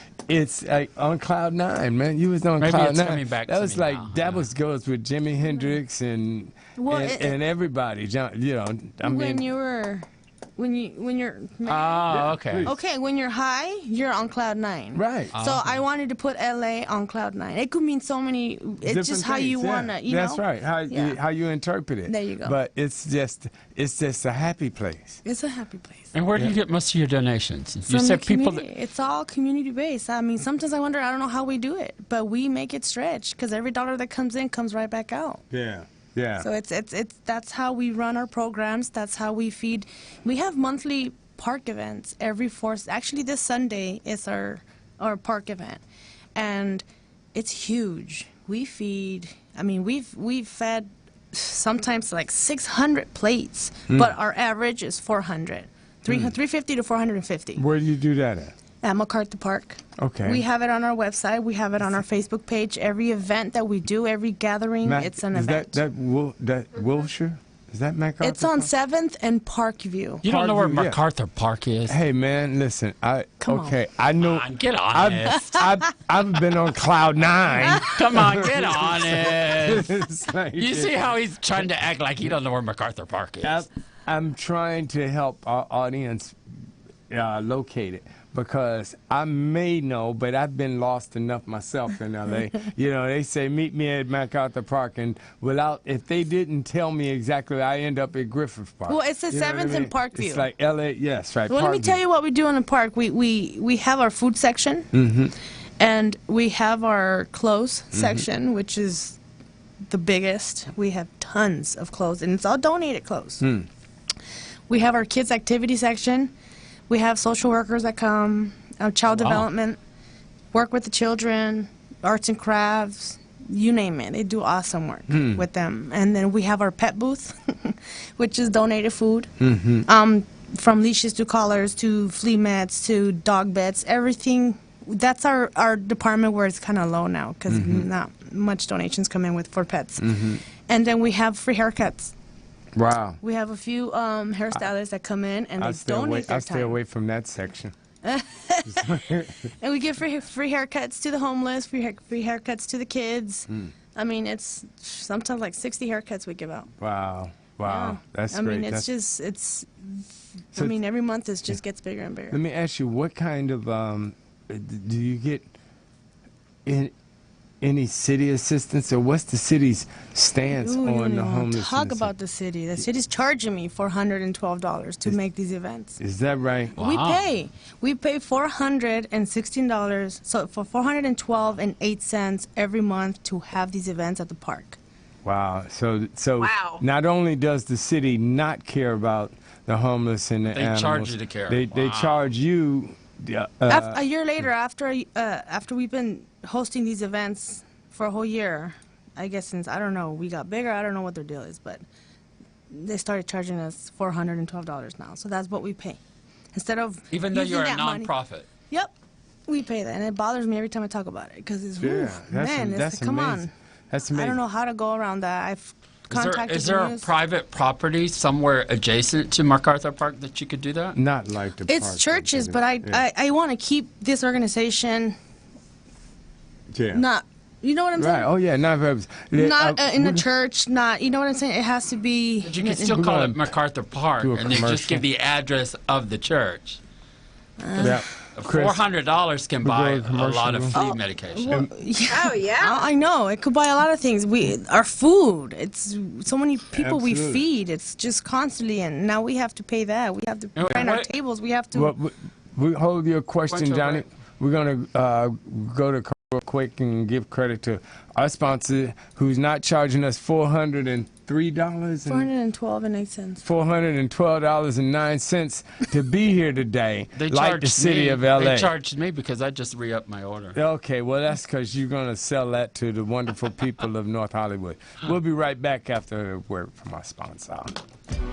[SPEAKER 1] on Cloud 9, man. You was on
[SPEAKER 3] Maybe
[SPEAKER 1] Cloud
[SPEAKER 3] it's
[SPEAKER 1] 9.
[SPEAKER 3] coming back
[SPEAKER 1] That
[SPEAKER 3] to
[SPEAKER 1] was
[SPEAKER 3] me
[SPEAKER 1] like
[SPEAKER 3] now.
[SPEAKER 1] goes with Jimi Hendrix and everybody.
[SPEAKER 2] When you're
[SPEAKER 3] Oh, okay.
[SPEAKER 2] okay, when you're high, you're on Cloud 9.
[SPEAKER 1] Right.
[SPEAKER 2] So I wanted to put LA on Cloud 9. It could mean so many. It's
[SPEAKER 1] Different
[SPEAKER 2] just how you
[SPEAKER 1] things,
[SPEAKER 2] wanna,
[SPEAKER 1] That's right. How you interpret it.
[SPEAKER 2] There you go.
[SPEAKER 1] But it's just a happy place.
[SPEAKER 2] It's a happy place.
[SPEAKER 3] And where do you get most of your donations? You
[SPEAKER 2] From
[SPEAKER 3] said
[SPEAKER 2] the
[SPEAKER 3] people
[SPEAKER 2] community. It's all community based. I mean, sometimes I wonder. I don't know how we do it, but we make it stretch because every dollar that comes in comes right back out.
[SPEAKER 1] Yeah. Yeah.
[SPEAKER 2] So it's that's how we run our programs. That's how we feed. We have monthly park events every fourth. Actually, this Sunday is our park event, and it's huge. We feed. I mean, we've fed sometimes like 600 plates, but our average is 400, 350 to 450.
[SPEAKER 1] Where do you do that at?
[SPEAKER 2] MacArthur Park.
[SPEAKER 1] Okay.
[SPEAKER 2] We have it on our website. We have it on our Facebook page. Every event that we do, every gathering, it's an event.
[SPEAKER 1] That Wilshire? Is that MacArthur?
[SPEAKER 2] It's on
[SPEAKER 1] Park?
[SPEAKER 2] 7th and Parkview.
[SPEAKER 3] You don't know where
[SPEAKER 1] Parkview, yeah.
[SPEAKER 3] MacArthur Park is?
[SPEAKER 1] Hey man, listen. I
[SPEAKER 2] Come on.
[SPEAKER 1] know.
[SPEAKER 3] Get honest.
[SPEAKER 1] I've been on Cloud 9.
[SPEAKER 3] Come on, get honest.
[SPEAKER 1] It's like-
[SPEAKER 3] You see how he's trying to act like he don't know where MacArthur Park is?
[SPEAKER 1] I'm trying to help our audience locate it because I may know, but I've been lost enough myself in LA. They say meet me at MacArthur Park, and if they didn't tell me exactly, I end up at Griffith Park.
[SPEAKER 2] Well, it's the
[SPEAKER 1] You know what
[SPEAKER 2] 7th and Parkview.
[SPEAKER 1] It's like LA, yes, right.
[SPEAKER 2] Well, let me
[SPEAKER 1] Parkview.
[SPEAKER 2] tell you what we do in the park. We have our food section, and we have our clothes section, which is the biggest. We have tons of clothes, and it's all donated clothes. We have our kids activity section. We have social workers that come, child development, work with the children, arts and crafts, you name it. They do awesome work with them. And then we have our pet booth, which is donated food. From leashes to collars to flea mats to dog beds, everything. That's our department where it's kind of low now because not much donations come in for pets. And then we have free haircuts.
[SPEAKER 1] Wow.
[SPEAKER 2] We have a few hairstylists that come in and they donate their
[SPEAKER 1] I stay
[SPEAKER 2] time.
[SPEAKER 1] away from that section.
[SPEAKER 2] And we give free haircuts to the homeless, free haircuts to the kids. I mean, it's sometimes like 60 haircuts we give out.
[SPEAKER 1] Wow.
[SPEAKER 2] Yeah.
[SPEAKER 1] That's
[SPEAKER 2] I
[SPEAKER 1] great.
[SPEAKER 2] mean, I mean, every month it just gets bigger and bigger.
[SPEAKER 1] Let me ask you, what kind of do you get any city assistance, or what's the city's stance
[SPEAKER 2] Ooh,
[SPEAKER 1] on the homelessness?
[SPEAKER 2] Talk about the city. The city's charging me $412 to make these events.
[SPEAKER 1] Is that right?
[SPEAKER 3] Wow.
[SPEAKER 2] We pay $416, so for $412.08 every month to have these events at the park.
[SPEAKER 1] Wow. So
[SPEAKER 4] Wow.
[SPEAKER 1] not only does the city not care about the homeless and the
[SPEAKER 3] They
[SPEAKER 1] animals,
[SPEAKER 3] charge you to care.
[SPEAKER 1] They
[SPEAKER 3] Wow.
[SPEAKER 1] charge you.
[SPEAKER 2] A year later, after we've been hosting these events for a whole year, I guess since, I don't know, we got bigger, I don't know what their deal is, but they started charging us $412 now. So that's what we pay. Instead of
[SPEAKER 3] Even though
[SPEAKER 2] using
[SPEAKER 3] you're a
[SPEAKER 2] that money-
[SPEAKER 3] nonprofit.
[SPEAKER 2] Yep, we pay that, and it bothers me every time I talk about it because it's man,
[SPEAKER 1] that's
[SPEAKER 2] come
[SPEAKER 1] amazing.
[SPEAKER 2] on.
[SPEAKER 1] That's amazing.
[SPEAKER 2] I don't know how to go around that. I've contacted
[SPEAKER 3] Is there
[SPEAKER 2] the
[SPEAKER 3] a
[SPEAKER 2] news.
[SPEAKER 3] private property somewhere adjacent to MacArthur Park that you could do that?
[SPEAKER 1] Not like the
[SPEAKER 2] It's
[SPEAKER 1] park,
[SPEAKER 2] churches, but I want to keep this organization
[SPEAKER 1] yeah.
[SPEAKER 2] not. You know what I'm saying?
[SPEAKER 1] Right. Oh yeah. Not
[SPEAKER 2] In a church, not, you know what I'm saying? It has to be.
[SPEAKER 3] But you can still call it MacArthur Park,
[SPEAKER 1] do a
[SPEAKER 3] and then just
[SPEAKER 1] commercial.
[SPEAKER 3] give the address of the church.
[SPEAKER 1] Yeah. Chris,
[SPEAKER 3] $400 can buy
[SPEAKER 1] a commercial
[SPEAKER 3] a lot of
[SPEAKER 1] room.
[SPEAKER 3] flea medication.
[SPEAKER 2] Well, yeah.
[SPEAKER 4] Oh, yeah.
[SPEAKER 2] I know. It could buy a lot of things. Our food. It's so many people we
[SPEAKER 1] Absolutely.
[SPEAKER 2] feed. It's just constantly, and now we have to pay that. We have to
[SPEAKER 3] And
[SPEAKER 2] find our
[SPEAKER 3] what-
[SPEAKER 2] tables. We have to.
[SPEAKER 1] well, we hold your question,
[SPEAKER 3] Point
[SPEAKER 1] Johnny.
[SPEAKER 3] over.
[SPEAKER 1] We're gonna go to real quick and give credit to our sponsor, who's not charging us $403
[SPEAKER 2] $412.08.
[SPEAKER 1] $412.09 to be here today,
[SPEAKER 3] They
[SPEAKER 1] like
[SPEAKER 3] charged
[SPEAKER 1] the city
[SPEAKER 3] me.
[SPEAKER 1] of LA.
[SPEAKER 3] They charged me because I just re-upped my order.
[SPEAKER 1] Okay, well, that's because you're going to sell that to the wonderful people of North Hollywood. We'll be right back after a word from our sponsor.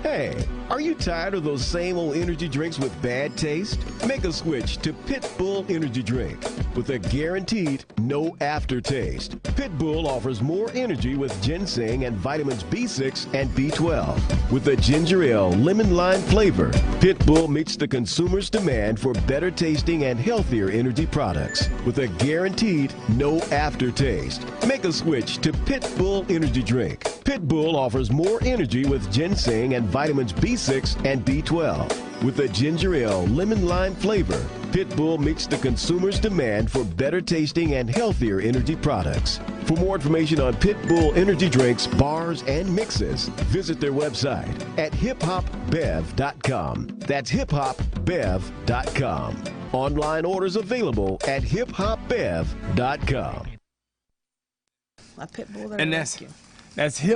[SPEAKER 6] Hey, are you tired of those same old energy drinks with bad taste? Make a switch to Pit Bull Energy Drink with a guaranteed no aftertaste. Pit Bull offers more energy with ginseng and vitamins B6 and B12. With a ginger ale lemon lime flavor, Pit Bull meets the consumer's demand for better tasting and healthier energy products with a guaranteed no aftertaste. Make a switch to Pit Bull Energy Drink. Pit Bull offers more energy with ginseng and vitamins B6 and B12. With a ginger ale lemon lime flavor, Pit Bull meets the consumer's demand for better tasting and healthier energy products. For more information on Pit Bull energy drinks, bars, and mixes, visit their website at hiphopbev.com. That's hiphopbev.com. Online orders available at hiphopbev.com.
[SPEAKER 2] A pit bull that
[SPEAKER 1] And
[SPEAKER 2] I
[SPEAKER 1] that's
[SPEAKER 2] rescue.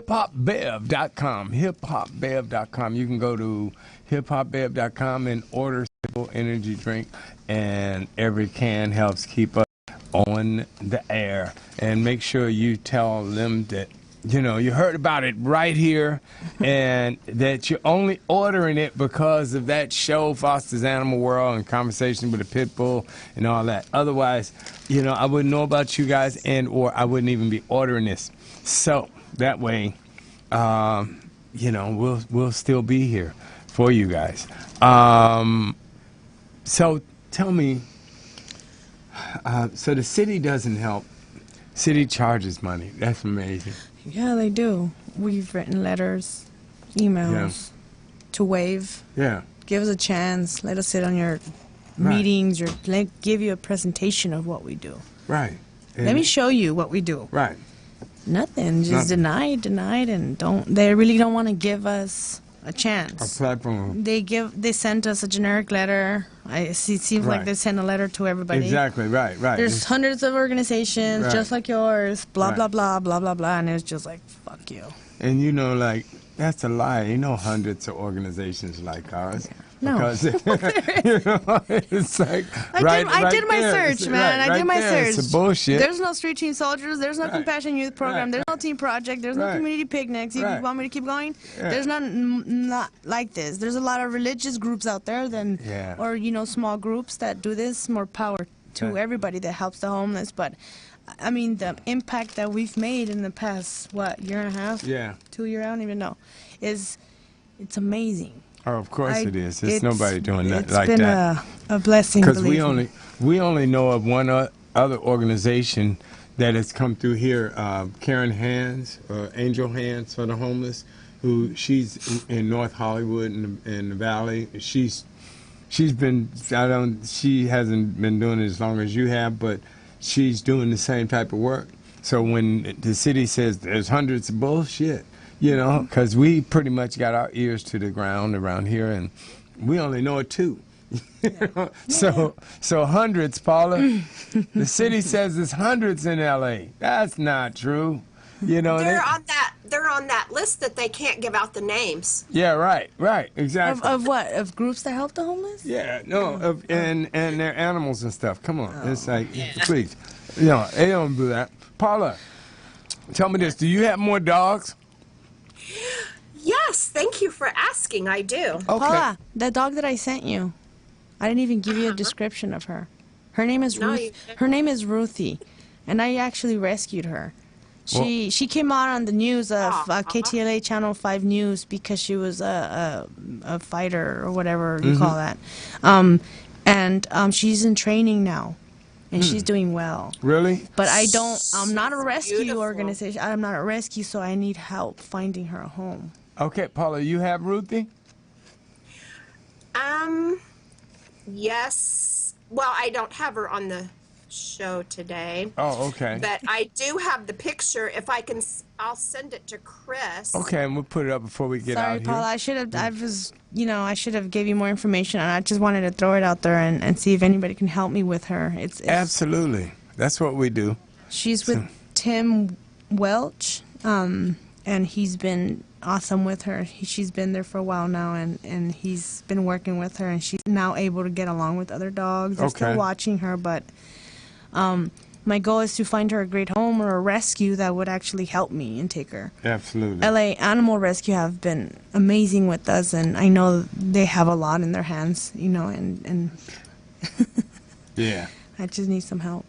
[SPEAKER 1] hiphopbev.com. Hiphopbev.com. You can go to hiphopbev.com and order simple energy drink, and every can helps keep us on the air. And make sure you tell them that, you know, you heard about it right here, and that you're only ordering it because of that show, Foster's Animal World, and Conversation with a Pit Bull and all that. Otherwise, you know, I wouldn't know about you guys, and or I wouldn't even be ordering this. So that way, you know, we'll still be here for you guys. So tell me, so the city doesn't help. City charges money. That's amazing.
[SPEAKER 2] Yeah, they do. We've written letters, emails to waive.
[SPEAKER 1] Yeah.
[SPEAKER 2] Give us a chance. Let us sit on your
[SPEAKER 1] Right.
[SPEAKER 2] meetings. Give you a presentation of what we do.
[SPEAKER 1] Right.
[SPEAKER 2] Let me show you what we do.
[SPEAKER 1] Right.
[SPEAKER 2] Nothing. Just
[SPEAKER 1] Nothing.
[SPEAKER 2] denied, and they really don't want to give us a
[SPEAKER 1] A
[SPEAKER 2] chance.
[SPEAKER 1] platform.
[SPEAKER 2] They sent us a generic letter. It seems like
[SPEAKER 1] Right.
[SPEAKER 2] they sent a letter to everybody.
[SPEAKER 1] Exactly. Right. Right.
[SPEAKER 2] There's hundreds of organizations
[SPEAKER 1] Right.
[SPEAKER 2] just like yours, blah,
[SPEAKER 1] Right.
[SPEAKER 2] blah, blah, blah, blah, blah, and it's just like, fuck you.
[SPEAKER 1] And you know, like, that's a lie. You know, hundreds of organizations like ours.
[SPEAKER 2] No.
[SPEAKER 1] Because, you know, it's like,
[SPEAKER 2] I did my
[SPEAKER 1] there.
[SPEAKER 2] search, man.
[SPEAKER 1] Right,
[SPEAKER 2] I did my
[SPEAKER 1] there.
[SPEAKER 2] search.
[SPEAKER 1] It's bullshit.
[SPEAKER 2] There's no Street Team Soldiers. There's no
[SPEAKER 1] Right.
[SPEAKER 2] Compassion Youth Program.
[SPEAKER 1] Right.
[SPEAKER 2] There's no Team Project. There's no
[SPEAKER 1] Right.
[SPEAKER 2] community picnics. You
[SPEAKER 1] Right.
[SPEAKER 2] want me to keep going?
[SPEAKER 1] Yeah.
[SPEAKER 2] There's not like this. There's a lot of religious groups out there,
[SPEAKER 1] Yeah.
[SPEAKER 2] or small groups that do this. More power to
[SPEAKER 1] Right.
[SPEAKER 2] everybody that helps the homeless. But I mean, the impact that we've made in the past year and a half,
[SPEAKER 1] Yeah.
[SPEAKER 2] 2 years, I don't even know, it's amazing.
[SPEAKER 1] Oh, of course it is. There's
[SPEAKER 2] It's
[SPEAKER 1] nobody doing that like
[SPEAKER 2] It's been
[SPEAKER 1] that.
[SPEAKER 2] a blessing.
[SPEAKER 1] Because
[SPEAKER 2] believe me.
[SPEAKER 1] we only know of one other organization that has come through here, Karen Hands, Angel Hands for the Homeless, who she's in North Hollywood in the Valley. She hasn't been doing it as long as you have, but she's doing the same type of work. So when the city says there's hundreds of bullshit, you know, because we pretty much got our ears to the ground around here, and we only know it two. So hundreds, Paula. The city says there's hundreds in LA. That's not true. You know,
[SPEAKER 4] They're they're on that list that they can't give out the names.
[SPEAKER 1] Yeah, right, exactly.
[SPEAKER 2] Of what? Of groups that help the homeless?
[SPEAKER 1] Yeah, no, and their animals and stuff. Come on, it's like, please, they don't do that. Paula, tell me this: do you have more dogs?
[SPEAKER 4] Yes, thank you for asking. I do.
[SPEAKER 1] Okay.
[SPEAKER 2] Paula, the dog that I sent you, I didn't even give you a description of her. Her name is
[SPEAKER 4] No,
[SPEAKER 2] Ruth.
[SPEAKER 4] you didn't.
[SPEAKER 2] Her name is Ruthie, and I actually rescued her. She came out on the news of KTLA Channel 5 News because she was a fighter or whatever you call that, and she's in training now, and she's doing well.
[SPEAKER 1] Really?
[SPEAKER 2] But I'm not a rescue
[SPEAKER 4] beautiful.
[SPEAKER 2] organization. I'm not a rescue, so I need help finding her a home.
[SPEAKER 1] Okay, Paula, you have Ruthie?
[SPEAKER 4] Yes. Well, I don't have her on the show today.
[SPEAKER 1] Oh, okay.
[SPEAKER 4] But I do have the picture. If I can, I'll send it to Chris.
[SPEAKER 1] Okay, and we'll put it up before we get
[SPEAKER 2] Sorry,
[SPEAKER 1] out
[SPEAKER 2] Paula.
[SPEAKER 1] here.
[SPEAKER 2] I should have. I should have gave you more information, and I just wanted to throw it out there and see if anybody can help me with her. It's
[SPEAKER 1] Absolutely. That's what we do.
[SPEAKER 2] She's with Tim Welch, and he's been awesome with her. She's been there for a while now, and he's been working with her, and she's now able to get along with other dogs. They're still
[SPEAKER 1] Okay.
[SPEAKER 2] watching her, but my goal is to find her a great home or a rescue that would actually help me and take her.
[SPEAKER 1] Absolutely.
[SPEAKER 2] LA Animal Rescue have been amazing with us, and I know they have a lot in their hands, and
[SPEAKER 1] Yeah.
[SPEAKER 2] I just need some help.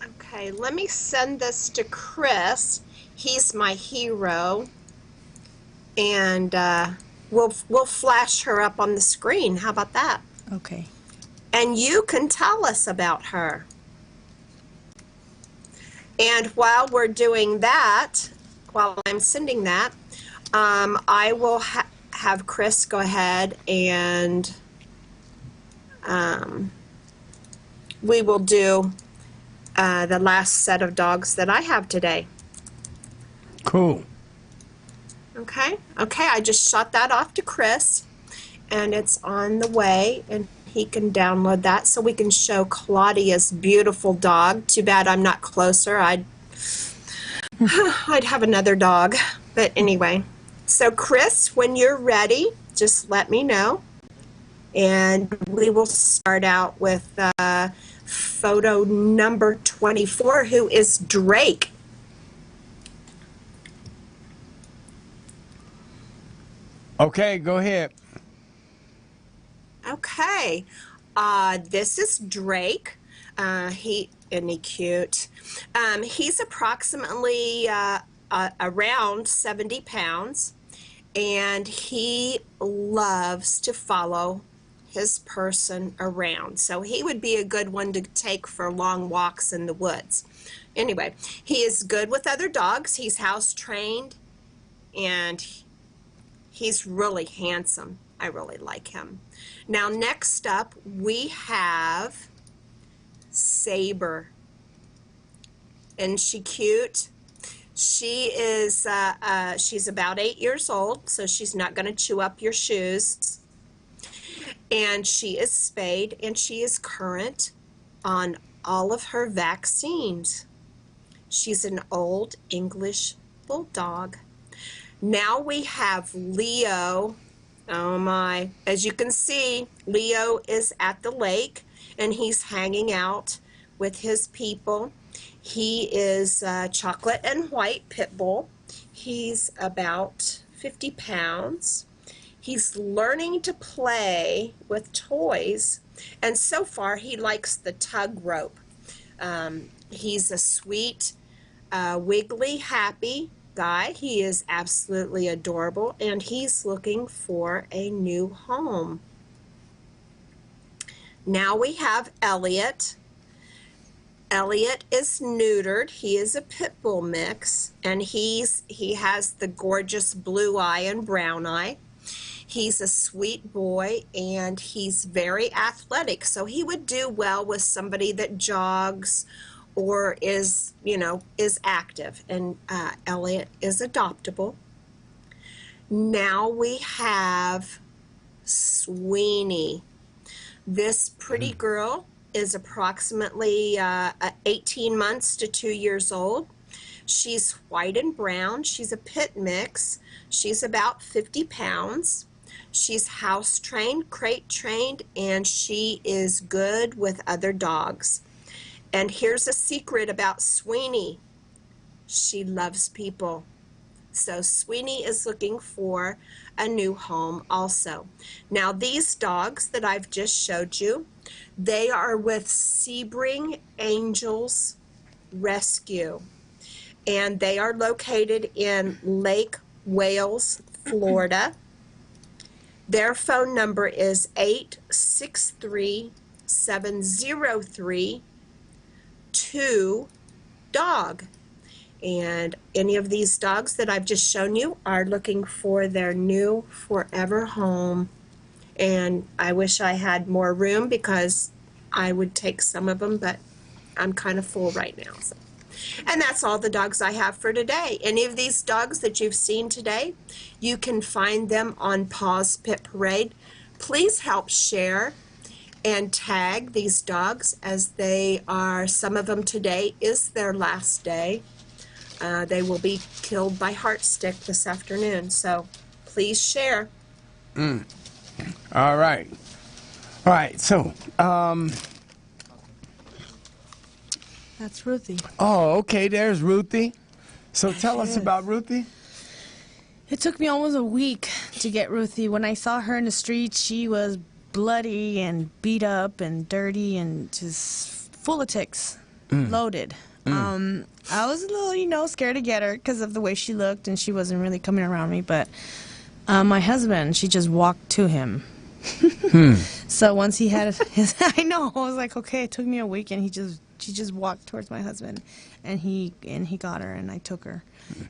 [SPEAKER 4] Okay, let me send this to Chris. He's my hero, and we'll flash her up on the screen. How about that?
[SPEAKER 2] Okay.
[SPEAKER 4] And you can tell us about her. And while we're doing that, while I'm sending that, I will have Chris go ahead and we will do the last set of dogs that I have today.
[SPEAKER 1] Cool.
[SPEAKER 4] Okay, I just shot that off to Chris, and it's on the way, and he can download that so we can show Claudia's beautiful dog. Too bad I'm not closer. I'd have another dog, but anyway. So Chris, when you're ready, just let me know, and we will start out with photo number 24, who is Drake.
[SPEAKER 1] Okay, go ahead.
[SPEAKER 4] Okay, this is Drake. Isn't he cute? He's approximately around 70 pounds, and he loves to follow his person around. So he would be a good one to take for long walks in the woods. Anyway, he is good with other dogs. He's house trained, and he's really handsome. I really like him. Now, next up, we have Saber. Isn't she cute? She is, she's about 8 years old, so she's not going to chew up your shoes. And she is spayed, and she is current on all of her vaccines. She's an old English bulldog. Now we have Leo. Oh my. As you can see, Leo is at the lake, and he's hanging out with his people. He is chocolate and white pit bull. He's about 50 pounds. He's learning to play with toys, and so far he likes the tug rope. He's a sweet, wiggly, happy guy. He is absolutely adorable, and he's looking for a new home. Now we have Elliot. Elliot is neutered. He is a pit bull mix, and he has the gorgeous blue eye and brown eye. He's a sweet boy, and he's very athletic, so he would do well with somebody that jogs or is active. And Elliot is adoptable. Now we have Sweeney. This pretty girl is approximately 18 months to 2 years old. She's white and brown. She's a pit mix. She's about 50 pounds. She's house trained, crate trained, and she is good with other dogs. And here's a secret about Sweeney. She loves people. So Sweeney is looking for a new home also. Now these dogs that I've just showed you, they are with Sebring Angels Rescue. And they are located in Lake Wales, Florida. Their phone number is 863-703-2-DOG. And any of these dogs that I've just shown you are looking for their new forever home. And I wish I had more room because I would take some of them, but I'm kind of full right now. So. And that's all the dogs I have for today. Any of these dogs that you've seen today, you can find them on Paws Pit Parade. Please help share and tag these dogs, as they are, some of them today is their last day. They will be killed by Heartstick this afternoon, so please share.
[SPEAKER 1] All right. All right, so,
[SPEAKER 2] That's Ruthie.
[SPEAKER 1] oh, okay, there's Ruthie. So tell us about Ruthie.
[SPEAKER 2] It took me almost a week to get Ruthie. When I saw her in the street, she was bloody and beat up and dirty and just full of ticks, loaded. I was a little, scared to get her because of the way she looked, and she wasn't really coming around me. But my husband, she just walked to him. So once he had his, I know, I was like, okay, it took me a week, and she just walked towards my husband, and he got her, and I took her.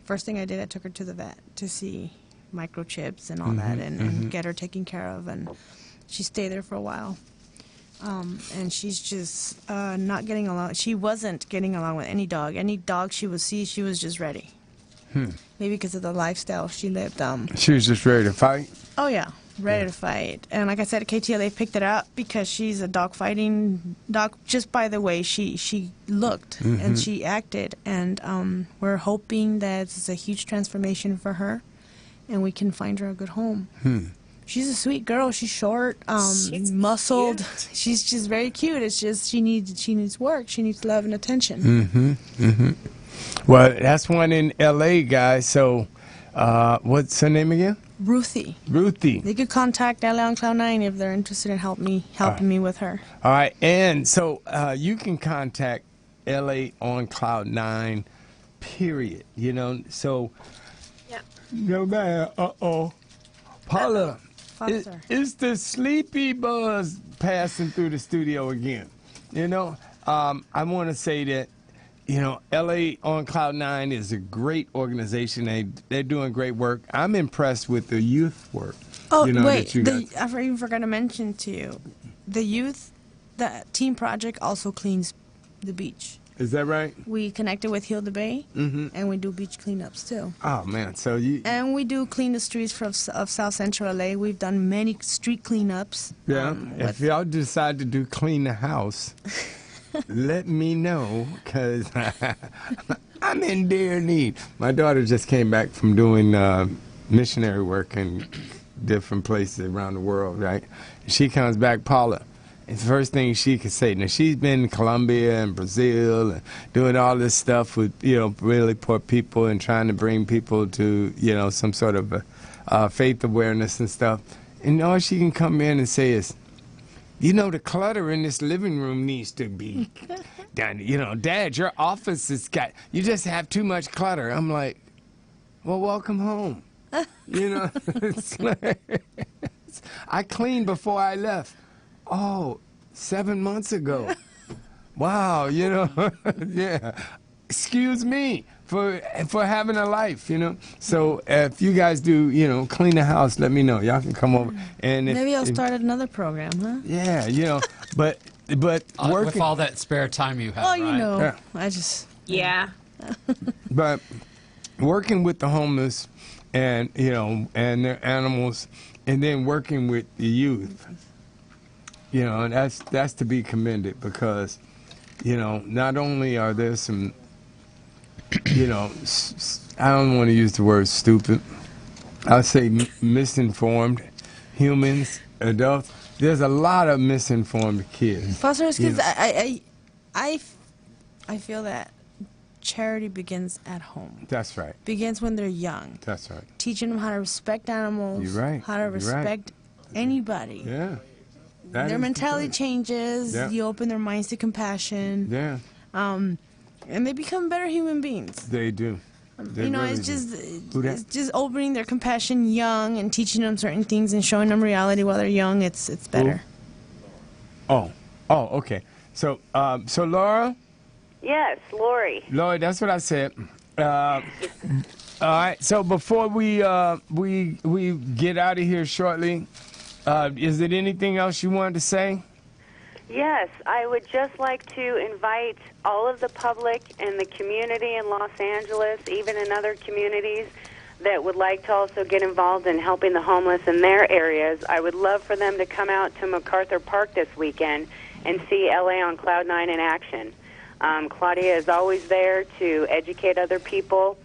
[SPEAKER 2] First thing I did, I took her to the vet to see microchips and all that, and get her taken care of, and she stayed there for a while. And she's just not getting along. She wasn't getting along with any dog. Any dog she would see, she was just ready. Maybe because of the lifestyle she lived.
[SPEAKER 1] She was just ready to fight.
[SPEAKER 2] Oh yeah, ready to fight. And like I said, KTLA picked it up because she's a dog fighting dog. Just by the way she looked and she acted, and we're hoping that it's a huge transformation for her, and we can find her a good home. She's a sweet girl. She's short,
[SPEAKER 4] She's
[SPEAKER 2] muscled.
[SPEAKER 4] cute.
[SPEAKER 2] She's just very cute. It's just she needs work. She needs love and attention.
[SPEAKER 1] Well, that's one in L.A., guys. So, what's her name again?
[SPEAKER 2] Ruthie.
[SPEAKER 1] Ruthie.
[SPEAKER 2] They could contact LA on Cloud 9 if they're interested in helping me with her.
[SPEAKER 1] All right, and so you can contact LA on Cloud 9, period. So
[SPEAKER 4] Yep.
[SPEAKER 1] no matter. Paula,
[SPEAKER 2] Foster.
[SPEAKER 1] is the sleepy buzz passing through the studio again? I want to say that LA on Cloud 9 is a great organization. They're doing great work. I'm impressed with the youth work.
[SPEAKER 2] Oh,
[SPEAKER 1] that you guys.
[SPEAKER 2] I even forgot to mention to you, the team project also cleans the beach.
[SPEAKER 1] Is that right?
[SPEAKER 2] We connected with Heal the Bay, and we do beach cleanups too.
[SPEAKER 1] Oh man, so
[SPEAKER 2] And we do clean the streets of South Central LA. We've done many street cleanups.
[SPEAKER 1] yeah. If y'all decide to do clean the house, let me know, because I'm in dear need. My daughter just came back from doing missionary work in different places around the world, right? She comes back, Paula. It's the first thing she could say. Now, she's been in Colombia and Brazil and doing all this stuff with, really poor people and trying to bring people to, some sort of faith awareness and stuff. And all she can come in and say is, the clutter in this living room needs to be done. Dad, your office has you just have too much clutter. I'm like, well, welcome home. It's like, I cleaned before I left. Oh, 7 months ago. Wow, yeah. Excuse me for having a life, So if you guys do, clean the house, let me know. Y'all can come over. And
[SPEAKER 2] Maybe I'll start another program, huh?
[SPEAKER 1] Yeah, but
[SPEAKER 3] With
[SPEAKER 1] working.
[SPEAKER 3] all that spare time you have,
[SPEAKER 2] Oh,
[SPEAKER 3] right?
[SPEAKER 1] Yeah.
[SPEAKER 2] I just...
[SPEAKER 4] Yeah.
[SPEAKER 1] But working with the homeless and and their animals, and then working with the youth, and that's to be commended, because not only are there some you know, I don't want to use the word stupid. I'll say misinformed humans, adults. There's a lot of misinformed kids.
[SPEAKER 2] Foster kids,
[SPEAKER 1] You know.
[SPEAKER 2] I feel that charity begins at home.
[SPEAKER 1] That's right.
[SPEAKER 2] Begins when they're young.
[SPEAKER 1] That's right.
[SPEAKER 2] Teaching them how to respect animals.
[SPEAKER 1] You're right.
[SPEAKER 2] How to
[SPEAKER 1] You're right.
[SPEAKER 2] respect anybody.
[SPEAKER 1] Yeah. That
[SPEAKER 2] Their
[SPEAKER 1] is the
[SPEAKER 2] mentality
[SPEAKER 1] thing.
[SPEAKER 2] changes.
[SPEAKER 1] Yeah.
[SPEAKER 2] You open their minds to compassion.
[SPEAKER 1] Yeah,
[SPEAKER 2] And they become better human beings.
[SPEAKER 1] they do. They
[SPEAKER 2] You know,
[SPEAKER 1] really
[SPEAKER 2] it's
[SPEAKER 1] do.
[SPEAKER 2] just
[SPEAKER 1] Who that?
[SPEAKER 2] it's just opening their compassion young and teaching them certain things and showing them reality while they're young. It's better.
[SPEAKER 1] Oh, okay. So, so Laura,
[SPEAKER 5] Yes, Lori.
[SPEAKER 1] that's what I said. All right. So before we get out of here shortly, is there anything else you wanted to say?
[SPEAKER 5] Yes, I would just like to invite all of the public and the community in Los Angeles, even in other communities, that would like to also get involved in helping the homeless in their areas. I would love for them to come out to MacArthur Park this weekend and see LA on Cloud 9 in action. Claudia is always there to educate other people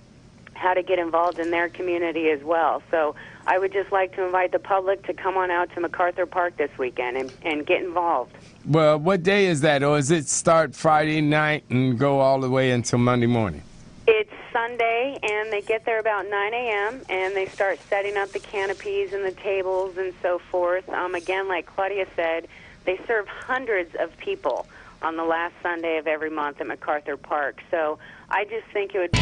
[SPEAKER 5] how to get involved in their community as well. So I would just like to invite the public to come on out to MacArthur Park this weekend and get involved.
[SPEAKER 1] Well, what day is that, or is it start Friday night and go all the way until Monday morning?
[SPEAKER 5] It's Sunday, and they get there about 9 a.m., and they start setting up the canopies and the tables and so forth. Again, like Claudia said, they serve hundreds of people on the last Sunday of every month at MacArthur Park. So I just think it would be